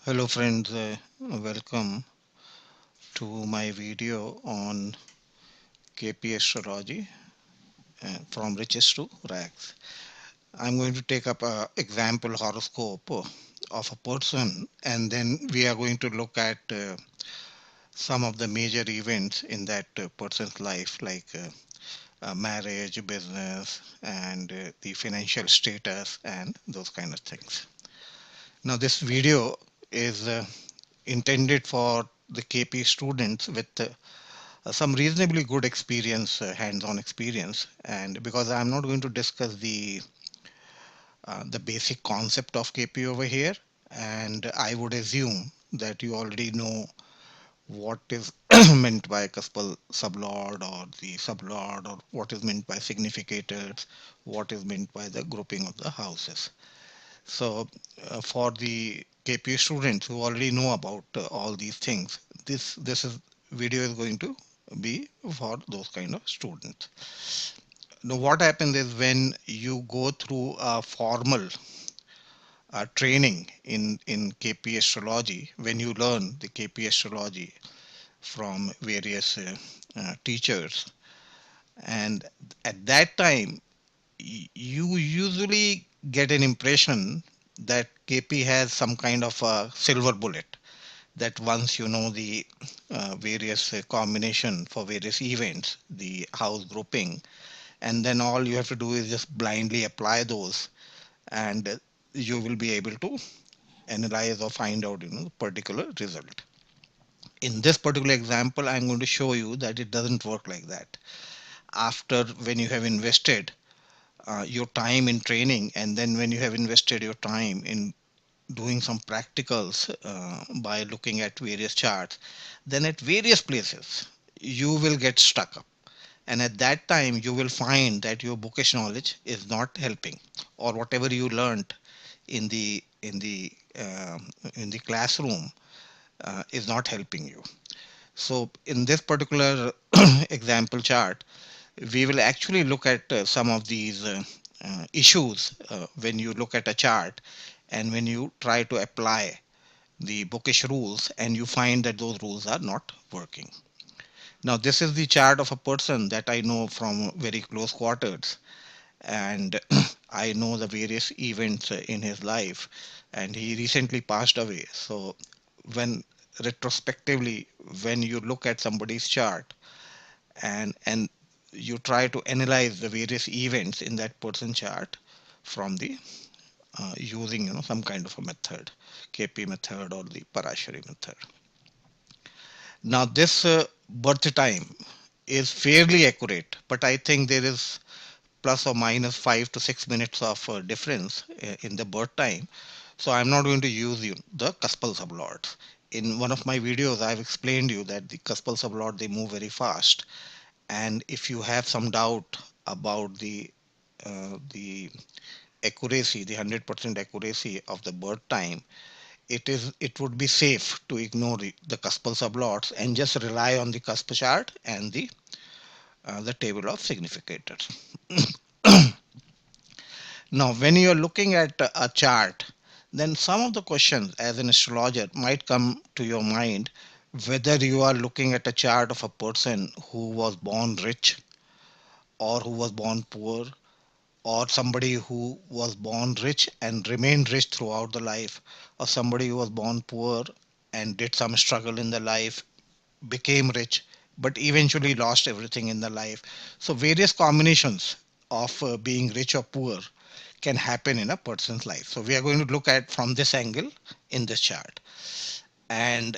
Hello friends, welcome to my video on KP Astrology from riches to rags. I'm going to take up a example horoscope of a person, and then we are going to look at some of the major events in that person's life, like marriage, business, and the financial status and those kind of things. Now this video is intended for the KP students with some reasonably good experience, hands-on experience, and because I'm not going to discuss the basic concept of KP over here, and I would assume that you already know what is meant by cuspal sublord or the sublord, or what is meant by significators, what is meant by the grouping of the houses. So, for the KP students who already know about all these things, this is video is going to be for those kind of students. Now, what happens is when you go through a formal training in KP astrology, when you learn the KP astrology from various teachers, and at that time you usually get an impression that KP has some kind of a silver bullet, that once you know the various combination for various events, the house grouping, and then all you have to do is just blindly apply those, and you will be able to analyze or find out the particular result. In this particular example, I'm going to show you that it doesn't work like that. After, when you have invested your time in training, and then when you have invested your time in doing some practicals by looking at various charts, then at various places you will get stuck up, and at that time you will find that your bookish knowledge is not helping, or whatever you learned in the classroom is not helping you. So in this particular example chart, we will actually look at some of these issues when you look at a chart, and when you try to apply the bookish rules and you find that those rules are not working. Now, this is the chart of a person that I know from very close quarters, and I know the various events in his life, and he recently passed away. So, when retrospectively, when you look at somebody's chart, and you try to analyze the various events in that person chart from the using some kind of a method, KP method or the Parashari method. Now this birth time is fairly accurate, but I think there is plus or minus 5 to 6 minutes of difference in the birth time. So I'm not going to use the cuspal sublords. In one of my videos, I've explained you that the cuspal sublord, they move very fast, and if you have some doubt about the accuracy, the 100% accuracy of the birth time, it would be safe to ignore the cuspal sublords and just rely on the cusp chart and the table of significators. Now, when you are looking at a chart, then some of the questions as an astrologer might come to your mind, whether you are looking at a chart of a person who was born rich or who was born poor, or somebody who was born rich and remained rich throughout the life, or somebody who was born poor and did some struggle in the life, became rich, but eventually lost everything in the life. So various combinations of being rich or poor can happen in a person's life. So we are going to look at from this angle in this chart. And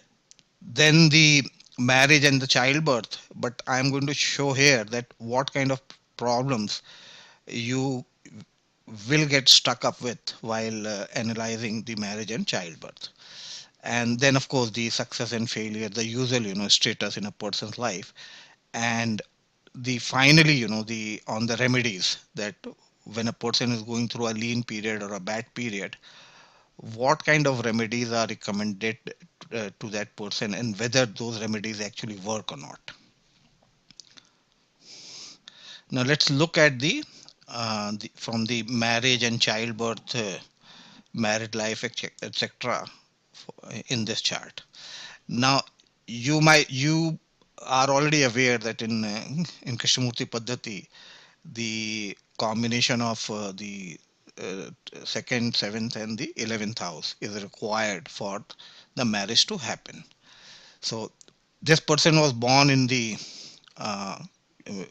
then the marriage and the childbirth, but I'm going to show here that what kind of problems you will get stuck up with while analyzing the marriage and childbirth. And then of course the success and failure, the usual status in a person's life, and the finally the on the remedies, that when a person is going through a lean period or a bad period, what kind of remedies are recommended to that person, and whether those remedies actually work or not. Now let's look at from the marriage and childbirth, married life, etc., in this chart. Now, you are already aware that in Krishnamurti Paddhati, the combination of the uh, second, seventh, and the 11th house is required for the marriage to happen. So, this person was born in the uh,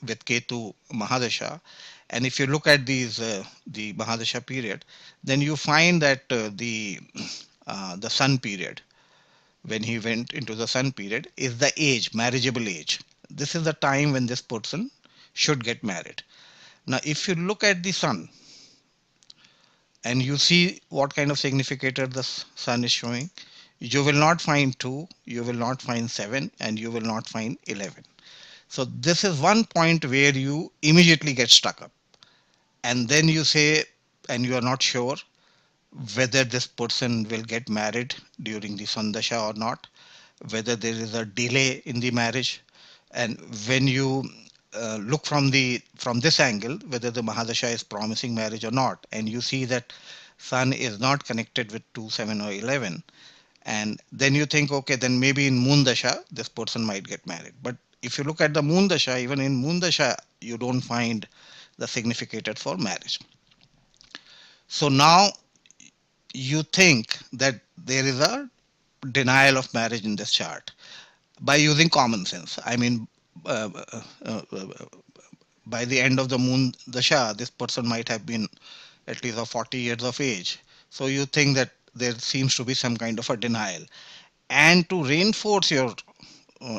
with Ketu Mahadasha, and if you look at the Mahadasha period, then you find that the Sun period, when he went into the Sun period, is the age, marriageable age. This is the time when this person should get married. Now, if you look at the Sun and you see what kind of significator the Sun is showing, you will not find 2, you will not find 7, and you will not find 11. So this is one point where you immediately get stuck up. And then you say, and you are not sure whether this person will get married during the Sandasha or not, whether there is a delay in the marriage. And when you look from this angle, whether the Mahadasha is promising marriage or not, and you see that Sun is not connected with 2, 7, or 11, and then you think, okay, then maybe in Moon Dasha this person might get married. But if you look at the Moon Dasha, even in Moon Dasha you don't find the significators for marriage. So now you think that there is a denial of marriage in this chart by using common sense. I mean, uh, uh, uh, uh, by the end of the Moon Dasha, this person might have been at least of 40 years of age. So you think that there seems to be some kind of a denial. And to reinforce your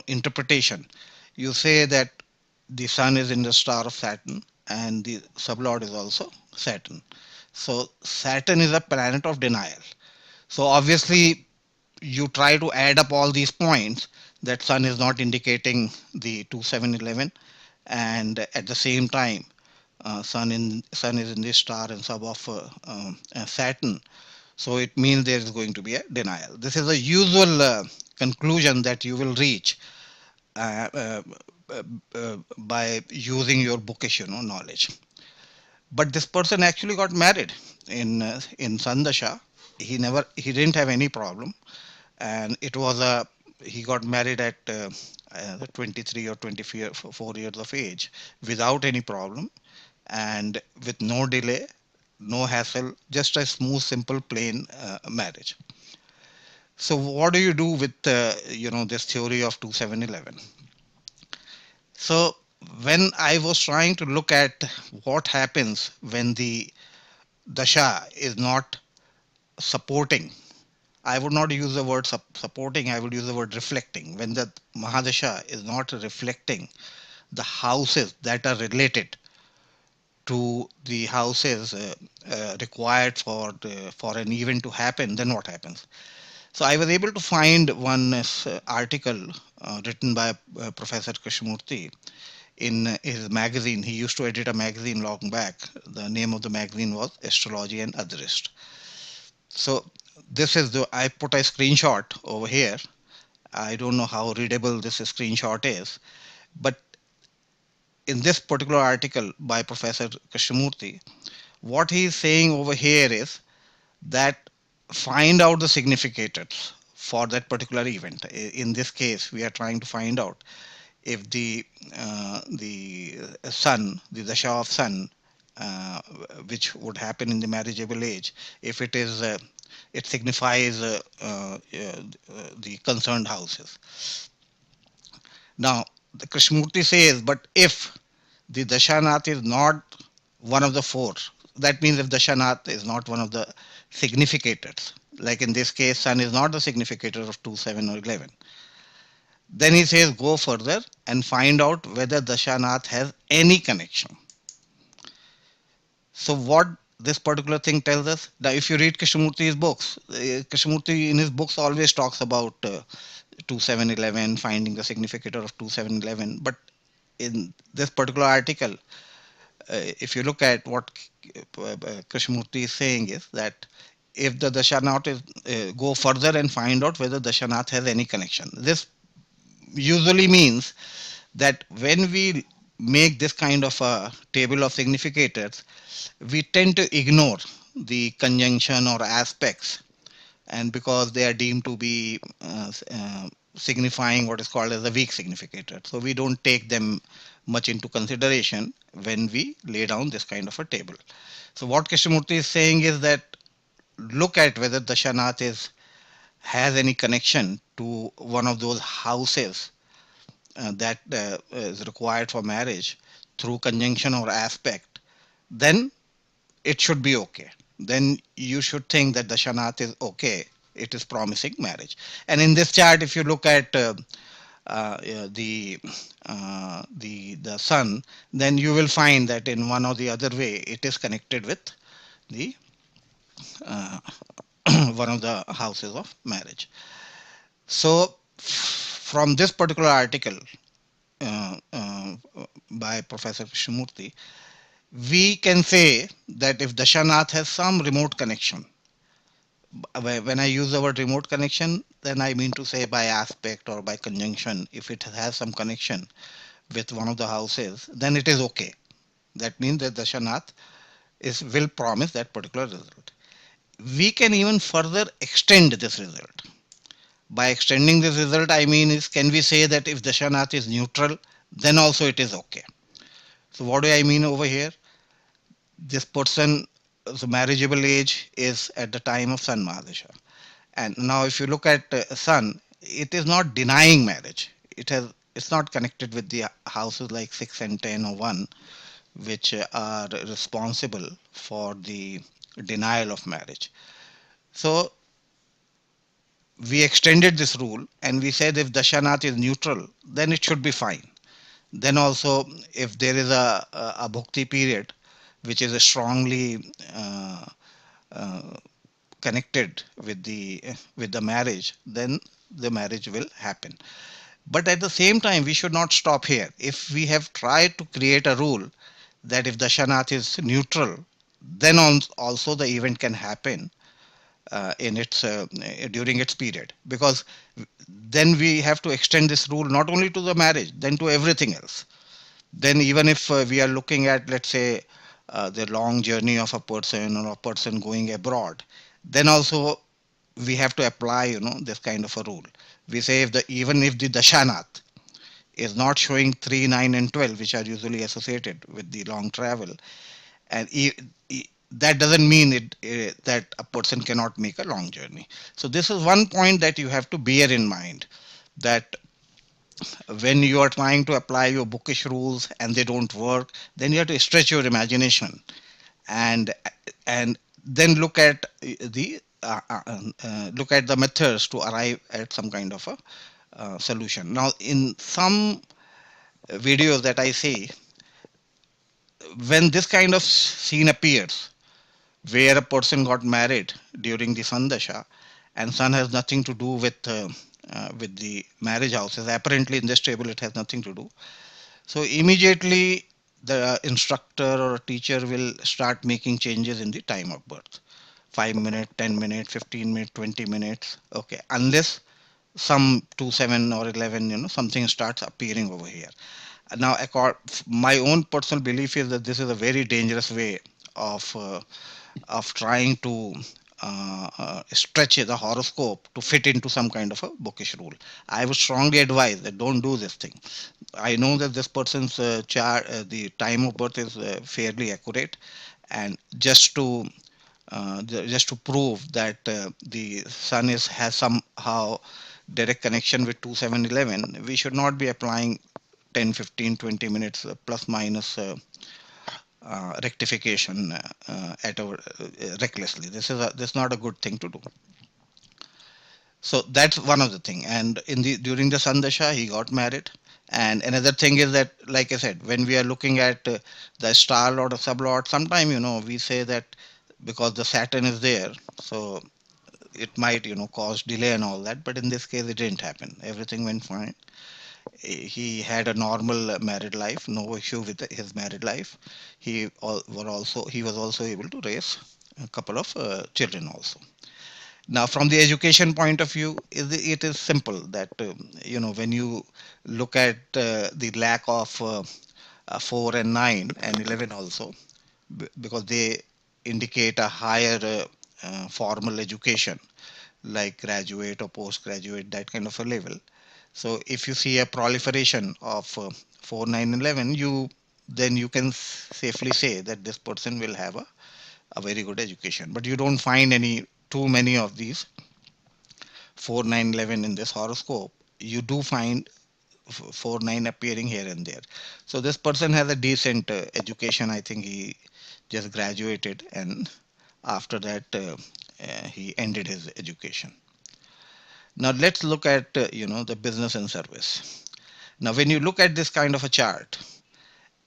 interpretation, you say that the Sun is in the star of Saturn and the sublord is also Saturn. So Saturn is a planet of denial. So obviously you try to add up all these points, that Sun is not indicating the 2711, and at the same time Sun is in this star and sub of Saturn. So it means there is going to be a denial. This is a usual conclusion that you will reach uh, uh, by using your bookish, knowledge. But this person actually got married in Sandasha. He didn't have any problem, and it was a he got married at 23 or 24 years of age without any problem and with no delay, no hassle, just a smooth, simple, plain marriage. So what do you do with this theory of 2711? So when I was trying to look at what happens when the dasha is not supporting, I would not use the word supporting, I would use the word reflecting. When the Mahadasha is not reflecting the houses that are related to the houses required for an event to happen, then what happens? So I was able to find one article written by Professor Krishnamurti in his magazine. He used to edit a magazine long back. The name of the magazine was Astrology and Otherist. So this is I put a screenshot over here. I don't know how readable this screenshot is, but in this particular article by Professor Krishnamurti, what he is saying over here is that find out the significators for that particular event. In this case, we are trying to find out if the sun, the dasha of sun, uh, which would happen in the marriageable age, if it signifies the concerned houses. Now, the Krishnamurti says, but if the Dashanath is not one of the four, that means if Dashanath is not one of the significators, like in this case, Sun is not the significator of 2, 7, or 11, then he says go further and find out whether Dashanath has any connection. So, what this particular thing tells us, now if you read Krishnamurti's books, Krishnamurti in his books always talks about 2711, finding the significator of 2711, but in this particular article, if you look at what Krishnamurti is saying is that if the Dashanath is go further and find out whether Dashanath has any connection. This usually means that when we make this kind of a table of significators, we tend to ignore the conjunction or aspects and because they are deemed to be signifying what is called as a weak significator. So we don't take them much into consideration when we lay down this kind of a table. So what Krishnamurti is saying is that look at whether the Shanath is has any connection to one of those houses that is required for marriage through conjunction or aspect, then it should be okay. Then you should think that the Shanath is okay. It is promising marriage. And in this chart, if you look at the sun, then you will find that in one or the other way, it is connected with the uh, one of the houses of marriage. So, from this particular article by Professor Krishnamurti, we can say that if Dashanath has some remote connection, when I use the word remote connection, then I mean to say by aspect or by conjunction, if it has some connection with one of the houses, then it is okay. That means that Dashanath is will promise that particular result. We can even further extend this result. By extending this result, I mean is can we say that if Dashanath is neutral, then also it is okay. So what do I mean over here? This person, the marriageable age is at the time of Sun Mahadasha. And now if you look at Sun, it is not denying marriage. It's not connected with the houses like 6 and 10 or 1, which are responsible for the denial of marriage. So we extended this rule and we said if Dashanath is neutral, then it should be fine. Then also, if there is a bhakti period, which is a strongly uh, connected with the marriage, then the marriage will happen. But at the same time, we should not stop here. If we have tried to create a rule that if the Shanath is neutral, then also the event can happen in its during its period, because then we have to extend this rule not only to the marriage, then to everything else. Then even if we are looking at, let's say, the long journey of a person or a person going abroad, then also we have to apply, this kind of a rule. We say if the even if the Dashanath is not showing 3, 9, and 12, which are usually associated with the long travel, and that doesn't mean that a person cannot make a long journey. So this is one point that you have to bear in mind, that when you are trying to apply your bookish rules and they don't work, then you have to stretch your imagination and then look at the methods to arrive at some kind of a solution. Now in some videos that I see, when this kind of scene appears where a person got married during the Sandasha, and Sun has nothing to do with the marriage houses. Apparently, in this table, it has nothing to do. So immediately, the instructor or teacher will start making changes in the time of birth. 5 minutes, 10 minutes, 15 minutes, 20 minutes. Okay, unless some 2, 7 or 11, something starts appearing over here. Now, my own personal belief is that this is a very dangerous way of uh, of trying to stretch the horoscope to fit into some kind of a bookish rule. I would strongly advise that don't do this thing. I know that this person's chart, the time of birth is fairly accurate, and just to prove that the sun is has somehow direct connection with 2711, we should not be applying 10, 15, 20 minutes plus minus rectification at our recklessly. This is not a good thing to do. So that's one of the thing. And in the during the Sandasha, he got married. And another thing is that, like I said, when we are looking at the star lord or sub lord, sometime we say that because the Saturn is there, so it might cause delay and all that. But in this case, it didn't happen. Everything went fine. He had a normal married life, no issue with his married life. He was also able to raise a couple of children also. Now, from the education point of view, it is simple that when you look at the lack of 4 and 9 and 11 also, because they indicate a higher formal education, like graduate or postgraduate, that kind of a level. So if you see a proliferation of 4 9 11, you can safely say that this person will have a very good education. But you don't find any too many of these 4 9 11 in this horoscope. You do find 4 9 appearing here and there. So this person has a decent education. I think he just graduated, and after that he ended his education. Now let's look at the business and service. Now when you look at this kind of a chart,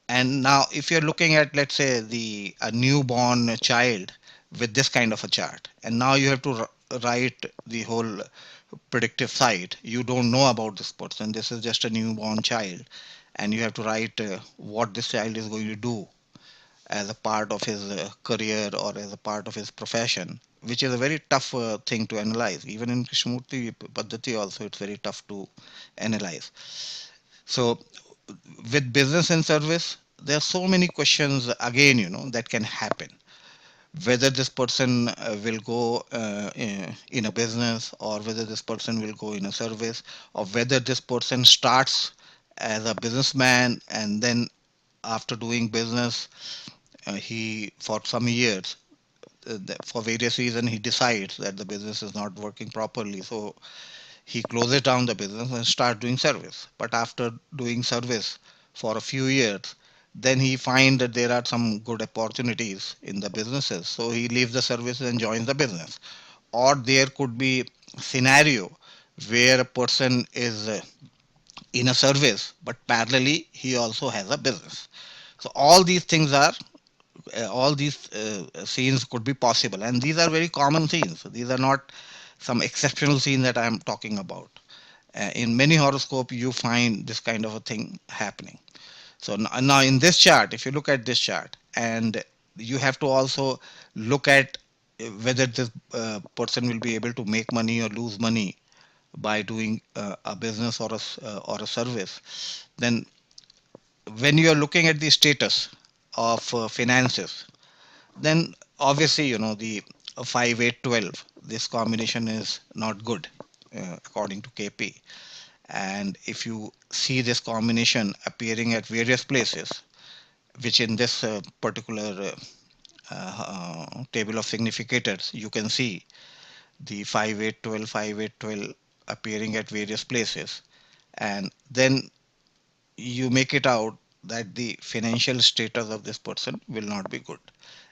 and now if you're looking at, let's say, the a newborn child with this kind of a chart, and now you have to write the whole predictive side. You don't know about this person. This is just a newborn child, and you have to write what this child is going to do as a part of his career or as a part of his profession, which is a very tough thing to analyze. Even in Krishnamurti Paddhati also, it's very tough to analyze. So with business and service, there are so many questions again, that can happen. Whether this person will go in a business, or whether this person will go in a service, or whether this person starts as a businessman and then after doing business, he for some years, for various reasons, he decides that the business is not working properly, so he closes down the business and start doing service. But after doing service for a few years, then he find that there are some good opportunities in the businesses, so he leaves the services and joins the business. Or there could be scenario where a person is in a service, but parallelly he also has a business. So all these scenes could be possible, and these are very common scenes. These are not some exceptional scene that I am talking about. In many horoscope, you find this kind of a thing happening. So now in this chart, if you look at this chart, and you have to also look at whether this person will be able to make money or lose money by doing a business or a service. Then when you are looking at the status of finances, then obviously the 5 8 12, this combination is not good according to KP. And if you see this combination appearing at various places, which in this particular table of significators, you can see the 5 8 12 5 8 12 appearing at various places, and then you make it out that the financial status of this person will not be good.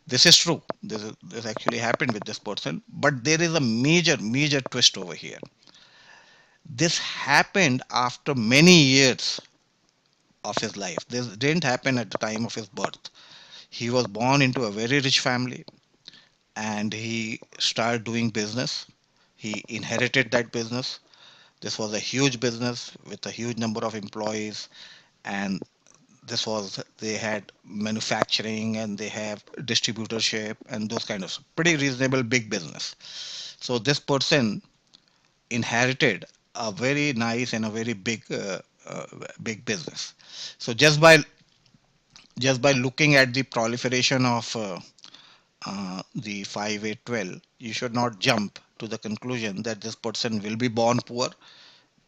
This is true. This actually happened with this person, but there is a major twist over here. This happened after many years of his life. This didn't happen at the time of his birth. He was born into a very rich family, and he started doing business. He inherited that business. This was a huge business with a huge number of employees, and this was they had manufacturing and they have distributorship and those kind of pretty reasonable big business. So this person inherited a very nice and a very big business. So just by looking at the proliferation of the 5 8 12, you should not jump to the conclusion that this person will be born poor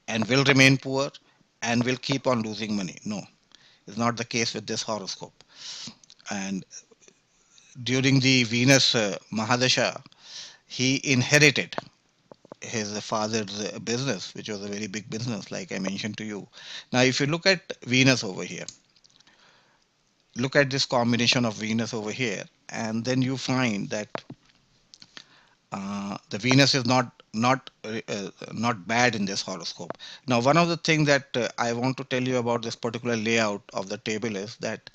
and will remain poor and will keep on losing money. No, it's not the case with this horoscope. And during the Venus Mahadasha, he inherited his father's business, which was a very big business, like I mentioned to you. Now, if you look at Venus over here, look at this combination of Venus over here, and then you find that the Venus is not bad in this horoscope. Now, one of the things that I want to tell you about this particular layout of the table is that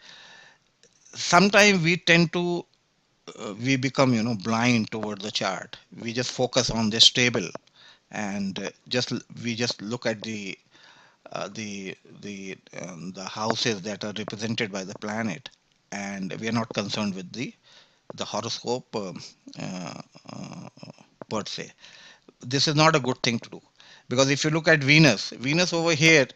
sometimes we become blind towards the chart. We just focus on this table, and we just look at the houses that are represented by the planet, and we are not concerned with the horoscope uh, uh, per se. This is not a good thing to do, because if you look at Venus over here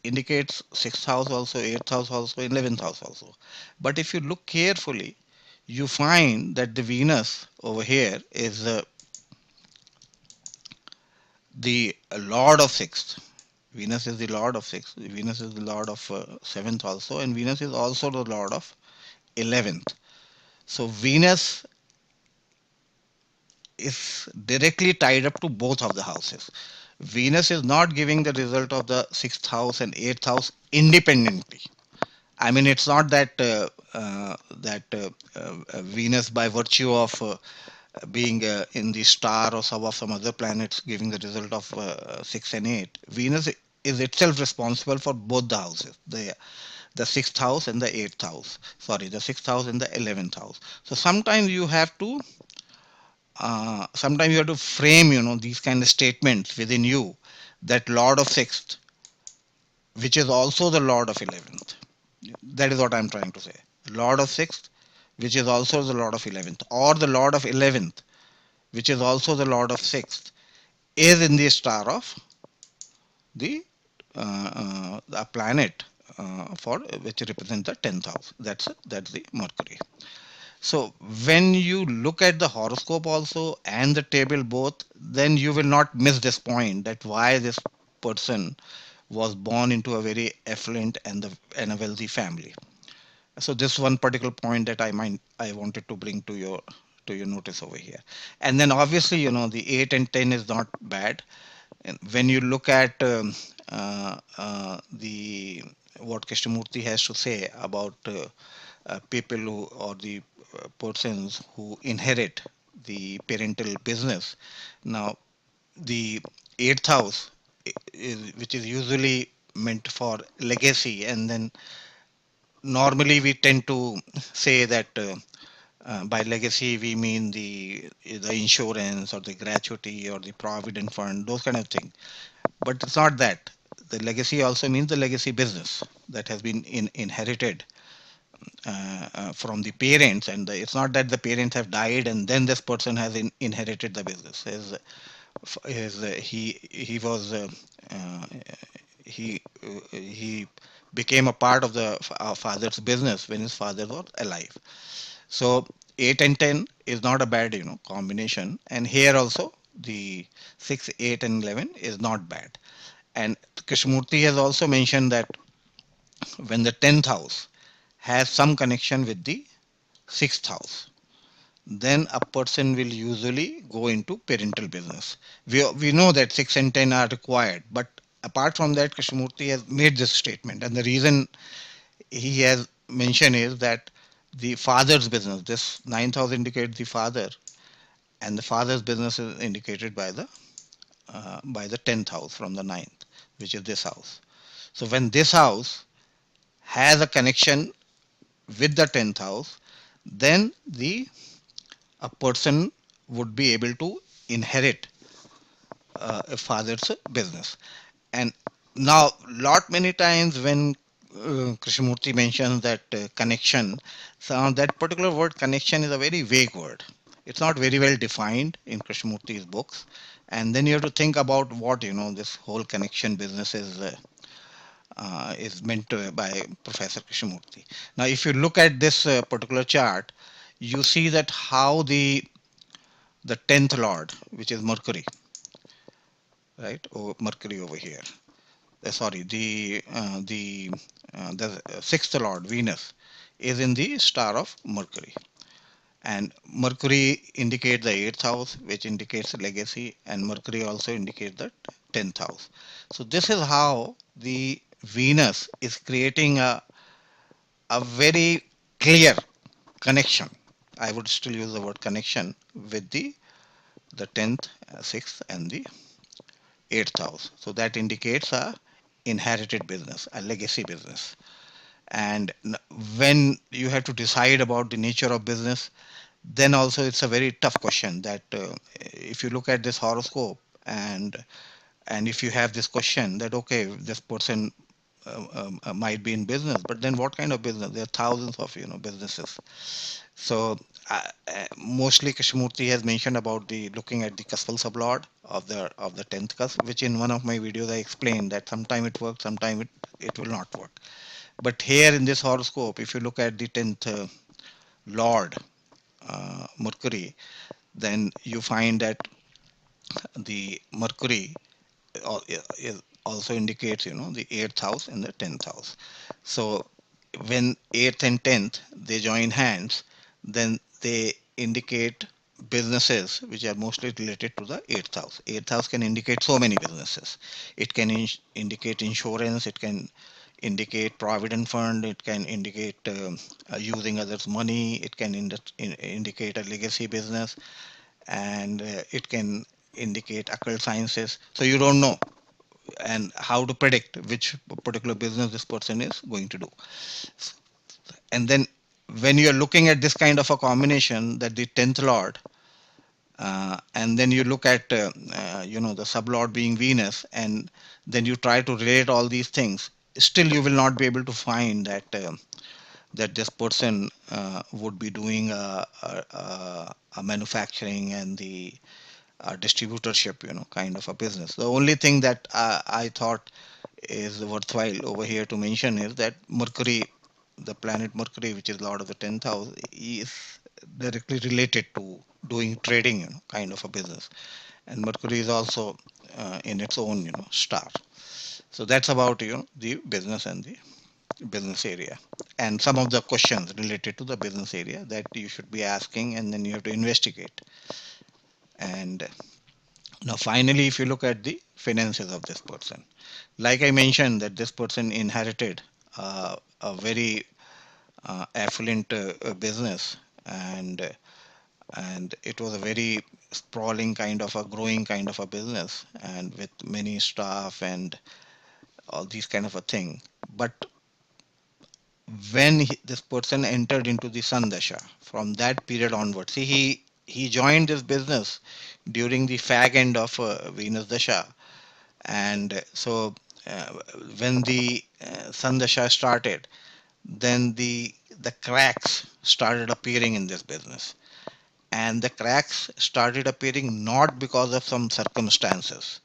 indicates sixth house also, eighth house also, 11th house also. But if you look carefully, you find that the Venus over here the lord of sixth. Venus is the lord of sixth. Venus is the lord of seventh also, and Venus is also the lord of 11th. So Venus is directly tied up to both of the houses. Venus is not giving the result of the sixth house and eighth house independently. I mean, it's not that Venus, by virtue of being in the star or some other planets, giving the result of six and eight. Venus is itself responsible for both the houses, the sixth house and the eighth house. Sorry, the sixth house and the 11th house. So sometimes you have to frame, these kind of statements within you, that Lord of sixth, which is also the Lord of 11th. That is what I'm trying to say. Lord of sixth, which is also the Lord of 11th, or the Lord of 11th, which is also the Lord of sixth, is in the star of the planet for which represent the 10th house. That's the Mercury. So when you look at the horoscope also and the table both, then you will not miss this point, that why this person was born into a very affluent and a wealthy family. So this one particular point that I wanted to bring to your notice over here. And then obviously, the 8 and 10 is not bad. And when you look at the what Krishnamurti has to say about people who, or the persons who inherit the parental business. Now, the eighth house, which is usually meant for legacy, and then normally we tend to say that by legacy we mean the insurance or the gratuity or the provident fund, those kind of things. But it's not that. The legacy also means the legacy business that has been inherited from the parents, and it's not that the parents have died and then this person has inherited the business. He was uh, he became a part of the our father's business when his father was alive. So 8 and 10 is not a bad combination, and here also the 6, 8 and 11 is not bad. And Krishnamurti has also mentioned that when the 10th house has some connection with the 6th house, then a person will usually go into parental business. We know that 6 and 10 are required, but apart from that, Krishnamurti has made this statement, and the reason he has mentioned is that the father's business, this ninth house indicates the father, and the father's business is indicated by the 10th house from the ninth, which is this house. So when this house has a connection with the 10th house, then the a person would be able to inherit a father's business. And now, lot many times when Krishnamurti mentions that connection, so that particular word connection is a very vague word. It's not very well defined in Krishnamurti's books. And then you have to think about what this whole connection business is meant by Professor Krishnamurti. Now, if you look at this particular chart, you see that how the 10th lord, which is Mercury, right? Oh, Mercury over here. Sorry, the sixth lord, Venus, is in the star of Mercury. And Mercury indicates the eighth house, which indicates legacy, and Mercury also indicates the 10th house. So this is how the Venus is creating a very clear connection. I would still use the word connection with the 10th, 6th, and the 8th house. So that indicates a inherited business, a legacy business. And when you have to decide about the nature of business, then also it's a very tough question, that if you look at this horoscope, and if you have this question that okay, this person might be in business, but then what kind of business? There are thousands of businesses. So mostly Krishnamurti has mentioned about the looking at the cuspal sublord of the 10th cusp, which in one of my videos I explained that sometime it works, sometime it will not work. But here in this horoscope, if you look at the 10th lord, Mercury, then you find that the Mercury is also indicates, the eighth house and the 10th house. So when eighth and 10th they join hands, then they indicate businesses which are mostly related to the eighth house. Eighth house can indicate so many businesses. It can indicate insurance, it can indicate provident fund, it can indicate using others' money, it can indicate a legacy business, and it can indicate occult sciences. So you don't know and how to predict which particular business this person is going to do. And then when you're looking at this kind of a combination, that the 10th lord, and then you look at the sublord being Venus, and then you try to relate all these things, still you will not be able to find that this person would be doing a manufacturing and the distributorship, kind of a business. The only thing that I thought is worthwhile over here to mention is that Mercury, the planet Mercury, which is Lord of the 10th house, is directly related to doing trading, kind of a business. And Mercury is also in its own, star. So that's about, the business and the business area. And some of the questions related to the business area that you should be asking, and then you have to investigate. And now, finally, if you look at the finances of this person, like I mentioned, that this person inherited a very affluent business, and and it was a very sprawling kind of a growing kind of a business, and with many staff and all these kind of a thing. But when this person entered into the Sun Dasha, from that period onwards, see, he joined this business during the fag end of Venus Dasha, and so uh, when the Sun Dasha started, then the cracks started appearing in this business, and the cracks started appearing not because of some circumstances,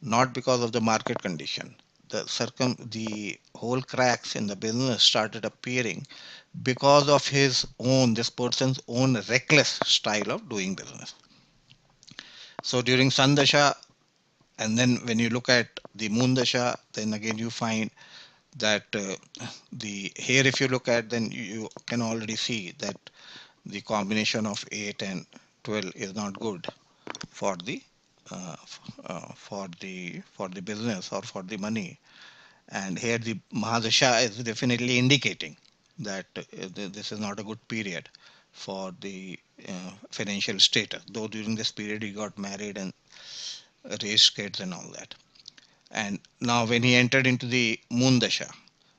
not because of the market condition. The whole cracks in the business started appearing because of this person's own reckless style of doing business. So during Sun Dasha, and then when you look at the Moon Dasha, then again you find that the here, if you look at, then you can already see that the combination of 8 and 12 is not good for the for the business or for the money. And here the Mahadasha is definitely indicating that this is not a good period for the financial status, though during this period he got married and raised kids and all that. And now when he entered into the Moon Dasha,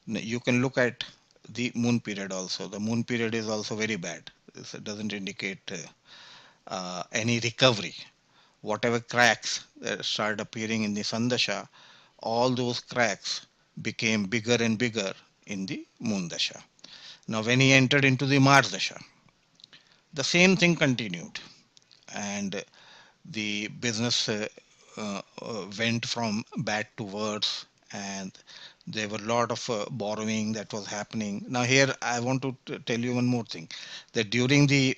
you can look at the moon period also. The moon period is also very bad. It doesn't indicate any recovery. Whatever cracks that started appearing in the Sandasha, all those cracks became bigger and bigger in the moon dasha. Now, when he entered into the Mars dasha, the same thing continued, and the business went from bad to worse, and there were a lot of borrowing that was happening. Now, here I want to tell you one more thing, that during the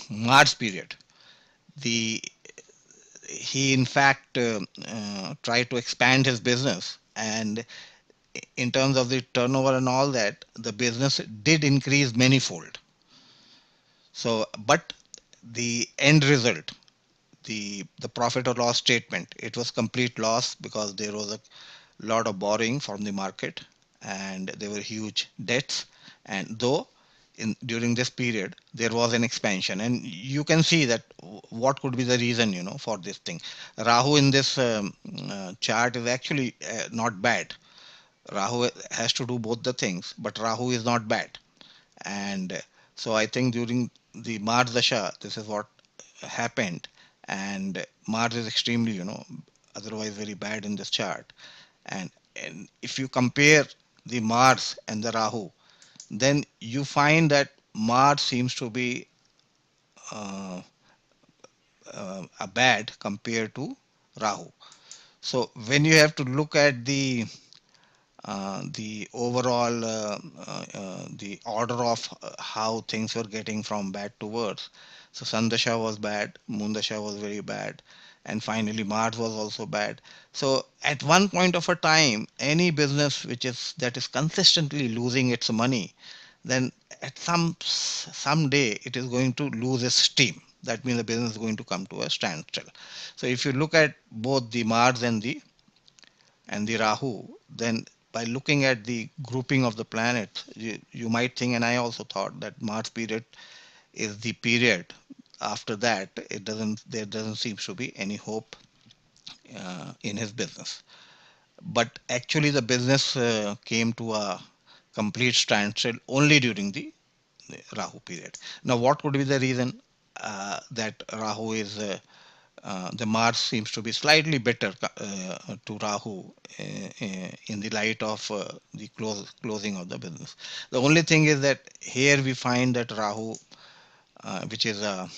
Mars period, the he in fact tried to expand his business, and in terms of the turnover and all that, the business did increase manifold. So, but the end result, the profit or loss statement, it was complete loss because there was a lot of borrowing from the market, and there were huge debts. And though in during this period there was an expansion, and you can see that what could be the reason, for this thing. Rahu in this chart is actually not bad. Rahu has to do both the things, but Rahu is not bad. And so I think during the Mars Dasha, this is what happened. And Mars is extremely, otherwise very bad in this chart. And if you compare the Mars and the Rahu, then you find that Mars seems to be uh, a bad compared to Rahu. So when you have to look at the overall the order of how things were getting from bad to worse. So Sandasha was bad, Mundasha was very bad, and finally Mars was also bad. So at one point of a time, any business which is that is consistently losing its money, then at some day it is going to lose its steam. That means the business is going to come to a standstill. So if you look at both the Mars and the Rahu, then by looking at the grouping of the planets, you might think, and I also thought, that Mars period is the period. After that, there doesn't seem to be any hope in his business. But actually, the business came to a complete standstill only during the Rahu period. Now, what could be the reason that Rahu is the Mars seems to be slightly better to Rahu in the light of the closing of the business. The only thing is that here we find that Rahu, which is a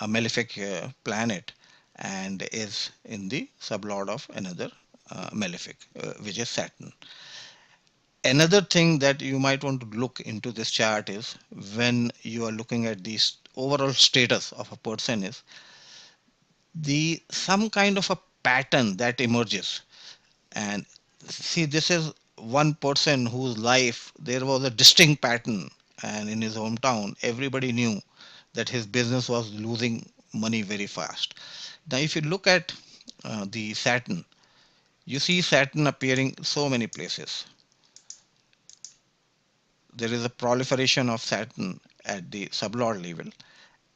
malefic planet, and is in the sublord of another malefic, which is Saturn. Another thing that you might want to look into this chart is, when you are looking at the overall status of a person, is the some kind of a pattern that emerges. And see, this is one person whose life there was a distinct pattern, and in his hometown everybody knew that his business was losing money very fast. Now if you look at the Saturn, you see Saturn appearing so many places. There is a proliferation of Saturn at the sublord level,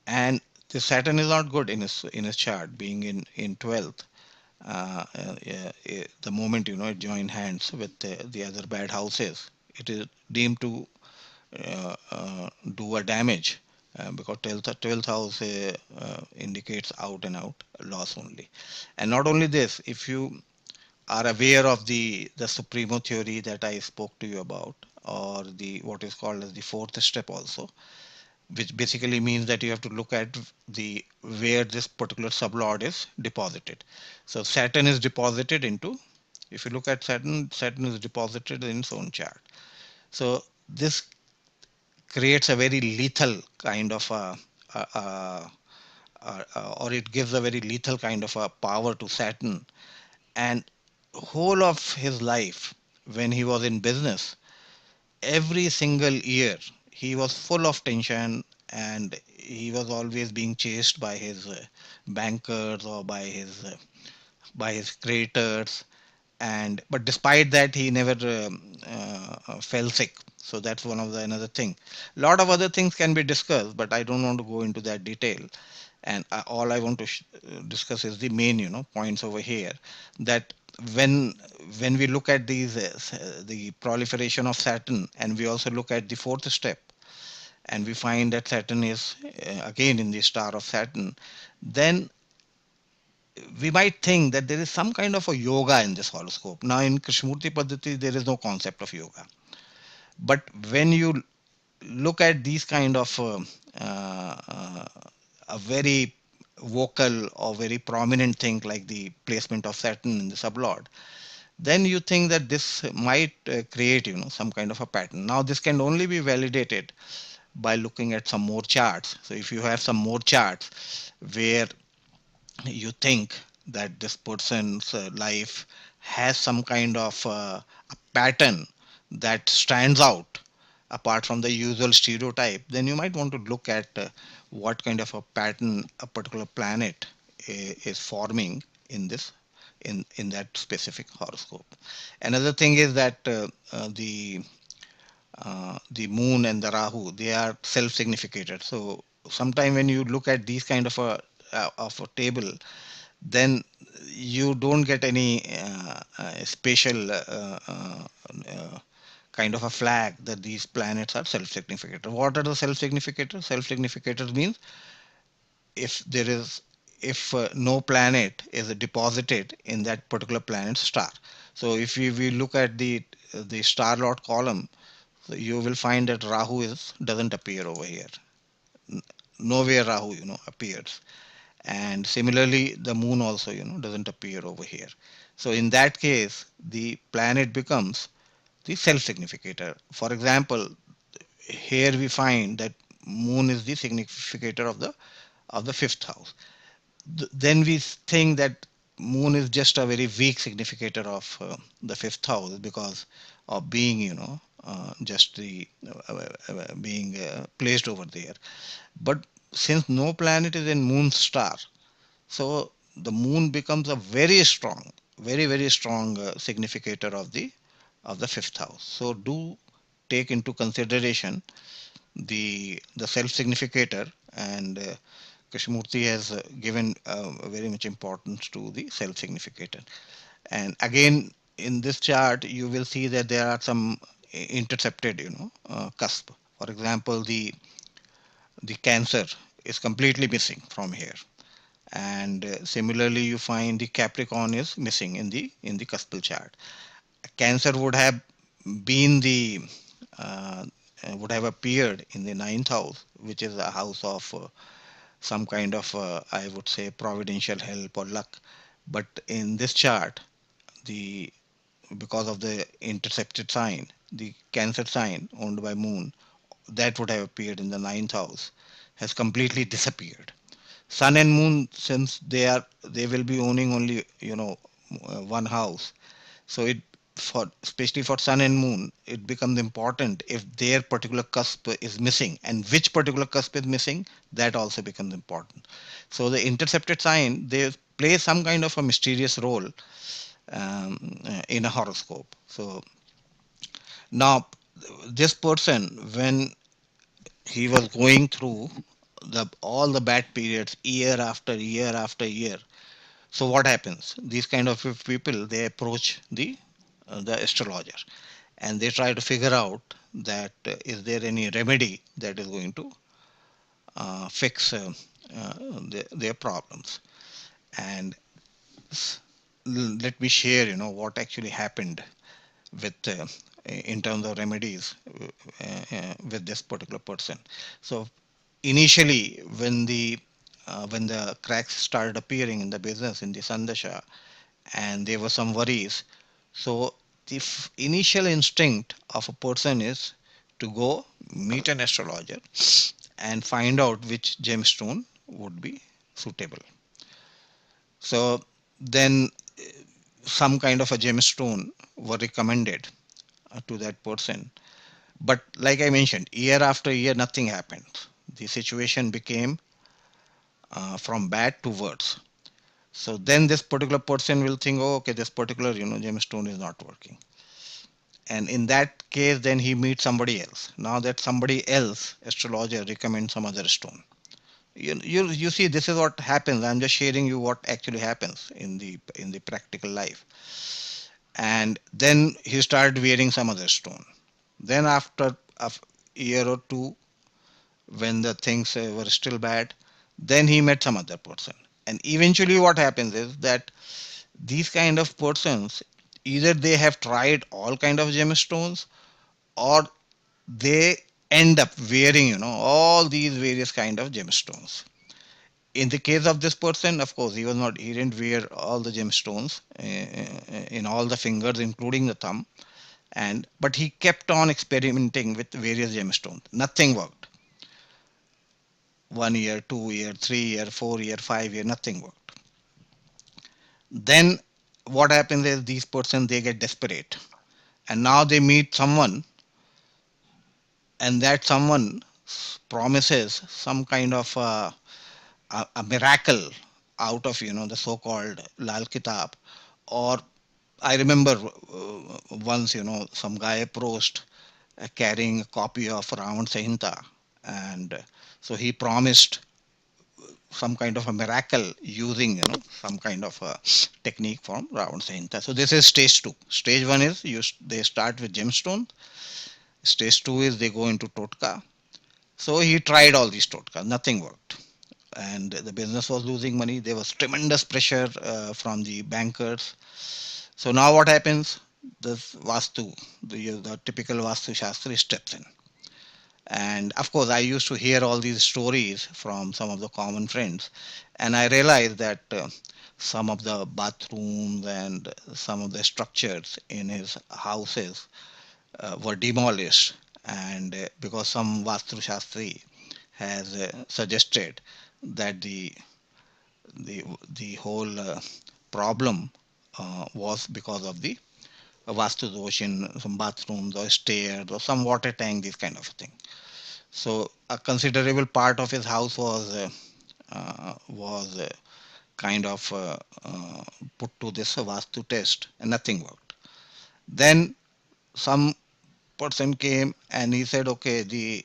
and the Saturn is not good in his chart, being in 12th. The moment it join hands with the other bad houses, it is deemed to do a damage, because 12th house indicates out and out loss only. And not only this, if you are aware of the supremo theory that I spoke to you about, or the what is called as the fourth step also, which basically means that you have to look at the where this particular sublord is deposited. So Saturn is deposited into, if you look at Saturn is deposited in its own chart. So this creates a very lethal kind of or it gives a very lethal kind of a power to Saturn. And whole of his life, when he was in business, every single year he was full of tension, and he was always being chased by his bankers, or by his creditors. And but despite that, he never fell sick. So that's one of the another thing. A lot of other things can be discussed, but I don't want to go into that detail. And all I want to discuss is the main points over here, that when when we look at these the proliferation of Saturn, and we also look at the fourth step, and we find that Saturn is again in the star of Saturn, then we might think that there is some kind of a yoga in this horoscope. Now, in Krishnamurti Paddhati, there is no concept of yoga. But when you look at these kind of a very vocal or very prominent thing like the placement of Saturn in the sublord, then you think that this might create some kind of a pattern. Now, this can only be validated by looking at some more charts. So if you have some more charts where you think that this person's life has some kind of a pattern that stands out apart from the usual stereotype, then you might want to look at what kind of a pattern a particular planet is forming in this in that specific horoscope. Another thing is that the moon and the Rahu, they are self-significated. So sometime when you look at these kind of a table, then you don't get any special kind of a flag that these planets are self-significators. What are the self-significators? Self-significators means if there is if no planet is deposited in that particular planet's star. So if we look at the star lord column, so you will find that Rahu is doesn't appear over here. Nowhere Rahu appears. And similarly the moon also doesn't appear over here. So in that case the planet becomes the self significator. For example, here we find that moon is the significator of the fifth house. then we think that moon is just a very weak significator of the fifth house because of being, just the being placed over there. But since no planet is in moon star, so the moon becomes a very strong, very strong significator of the fifth house. So do take into consideration the self significator, and Krishnamurti has given very much importance to the self significator. And again, in this chart, you will see that there are some intercepted, cusp. For example, the Cancer is completely missing from here, and similarly, you find the Capricorn is missing in the cuspal chart. Cancer been the uh, would have appeared in the ninth house, which is a house of some kind of, I would say, providential help or luck. But in this chart, the because of the intercepted sign, the Cancer sign owned by Moon, that would have appeared in the ninth house, has completely disappeared. Sun and Moon, since they will be owning only, one house, so it for especially for Sun and Moon, it becomes important if their particular cusp is missing, and which particular cusp is missing, that also becomes important. So the intercepted sign, they play some kind of a mysterious role in a horoscope. So now this person, when he was going through the all the bad periods year after year after year, so what happens? These kind of people, they approach the astrologer, and they try to figure out that is there any remedy that is going to fix their problems. And let me share, what actually happened with in terms of remedies with this particular person. So initially, when the cracks started appearing in the business in the Sandasha, and there were some worries, so the initial instinct of a person is to go meet an astrologer and find out which gemstone would be suitable. So then some kind of a gemstone were recommended to that person. But like I mentioned, year after year, nothing happened. The situation became from bad to worse. So then this particular person will think, oh, okay, this particular gemstone is not working, and in that case, then he meets somebody else. Now that somebody else, astrologer, recommends some other stone. You see, this is what happens. I'm just sharing you what actually happens in the practical life. And then he started wearing some other stone. Then after a year or two, when the things were still bad, then he met some other person. And eventually, what happens is that these kind of persons, either they have tried all kind of gemstones, or they end up wearing, all these various kind of gemstones. In the case of this person, of course, he didn't wear all the gemstones in all the fingers, including the thumb. And but he kept on experimenting with various gemstones. Nothing worked. 1 year, 2 year, 3 year, 4 year, 5 year, nothing worked. Then what happens is these persons, they get desperate, and now they meet someone, and that someone promises some kind of a miracle out of the so-called Lal Kitab. Or I remember once, some guy approached carrying a copy of Ravan Sahinta, and so he promised some kind of a miracle using some kind of a technique from Ravan Sahinta. So this is stage two. Stage one is they start with gemstone. Stage two is they go into totka. So he tried all these totkas, nothing worked, and the business was losing money. There was tremendous pressure from the bankers. So now what happens? This Vastu, the typical Vastu Shastri steps in. And of course, I used to hear all these stories from some of the common friends, and I realized that some of the bathrooms and some of the structures in his houses were demolished, and because some Vastu Shastri has suggested that the the whole problem was because of the vastu dosh in some bathrooms or stairs or some water tank, this kind of thing. So a considerable part of his house was kind of put to this vastu test, and nothing worked. Then some person came and he said, okay, the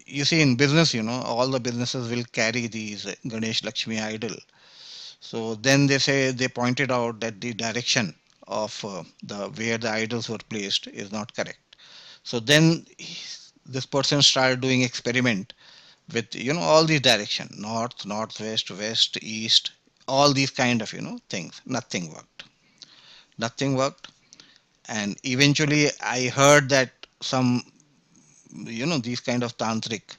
you see, in business, all the businesses will carry these Ganesh Lakshmi idol. So then they pointed out that the direction of the where the idols were placed is not correct. So then this person started doing experiment with all these direction, north, northwest, west, east, all these kind of things. Nothing worked. And eventually I heard that some these kind of tantric,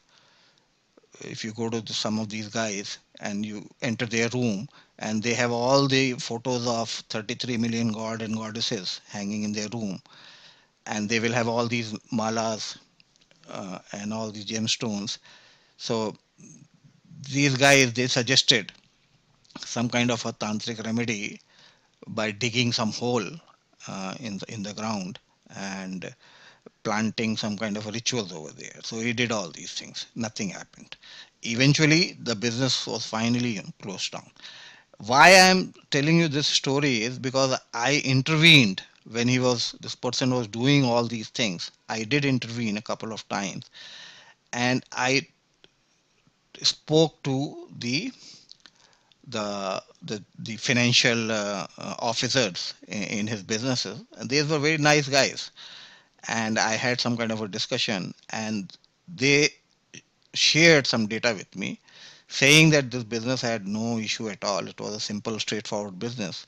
if you go to some of these guys and you enter their room, and they have all the photos of 33 million god and goddesses hanging in their room, and they will have all these malas and all these gemstones. So these guys, they suggested some kind of a tantric remedy by digging some hole in the ground and planting some kind of rituals over there. So he did all these things. Nothing happened. Eventually, the business was finally closed down. Why I'm telling you this story is because I intervened when this person was doing all these things. I did intervene a couple of times, and I spoke to the financial officers in his businesses, and these were very nice guys. And I had some kind of a discussion, and they shared some data with me, saying that this business had no issue at all. It was a simple, straightforward business.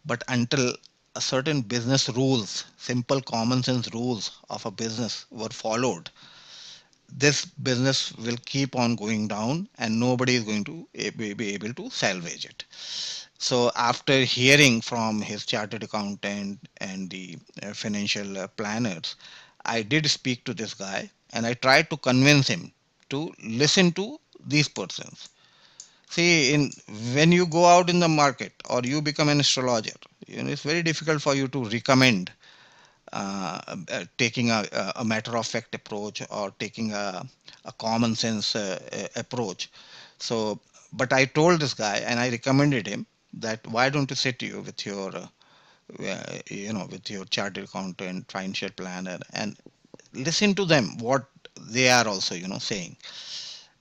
But until a certain business rules, simple common sense rules of a business were followed, this business will keep on going down and nobody is going to be able to salvage it. So after hearing from his chartered accountant and the financial planners, I did speak to this guy and I tried to convince him to listen to these persons. See, in when you go out in the market or you become an astrologer, it's very difficult for you to recommend taking a matter of fact approach or taking a common sense approach. So, but I told this guy and I recommended him that why don't you sit you with your with your chartered accountant, financial planner, and listen to them what they are also saying.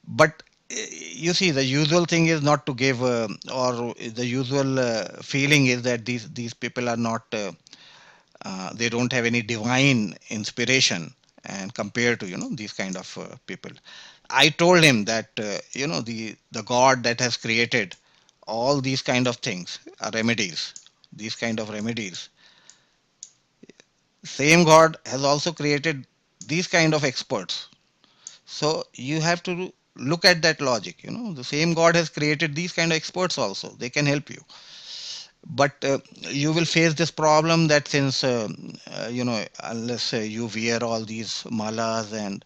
But you see, the usual thing is not to give or the usual feeling is that these people are not they don't have any divine inspiration, and compared to these kind of people. I told him that the god that has created all these kind of things, remedies, these kind of remedies, same god has also created these kind of experts. So you have to look at that logic. The same god has created these kind of experts also, they can help you. But you will face this problem that since unless you wear all these malas and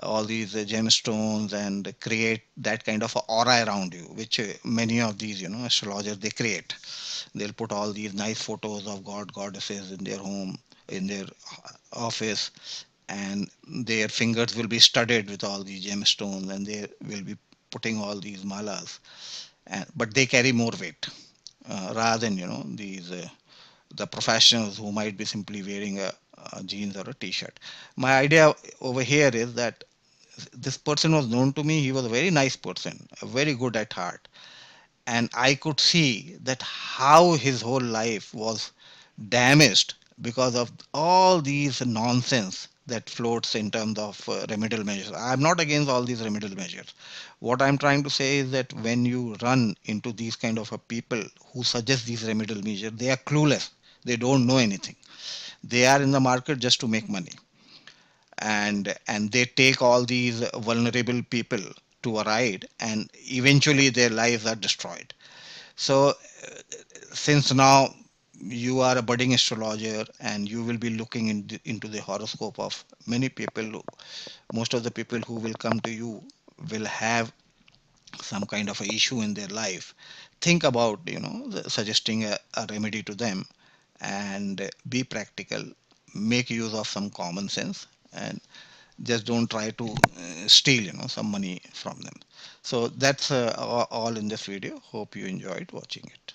all these gemstones and create that kind of a aura around you, which many of these astrologers they create. They'll put all these nice photos of god goddesses in their home, in their office, and their fingers will be studded with all these gemstones, and they will be putting all these malas, but they carry more weight rather than these the professionals who might be simply wearing a jeans or a t-shirt. My idea over here is that this person was known to me. He was a very nice person, very good at heart, and I could see that how his whole life was damaged because of all these nonsense that floats in terms of remedial measures. I'm not against all these remedial measures. What I'm trying to say is that when you run into these kind of a people who suggest these remedial measures, they are clueless. They don't know anything. They are in the market just to make money, and they take all these vulnerable people to a ride, and eventually their lives are destroyed. So since now you are a budding astrologer and you will be looking into the horoscope of many people, most of the people who will come to you will have some kind of a issue in their life, think about, suggesting a remedy to them, and be practical, make use of some common sense, and just don't try to steal, some money from them. So that's all in this video. Hope you enjoyed watching it.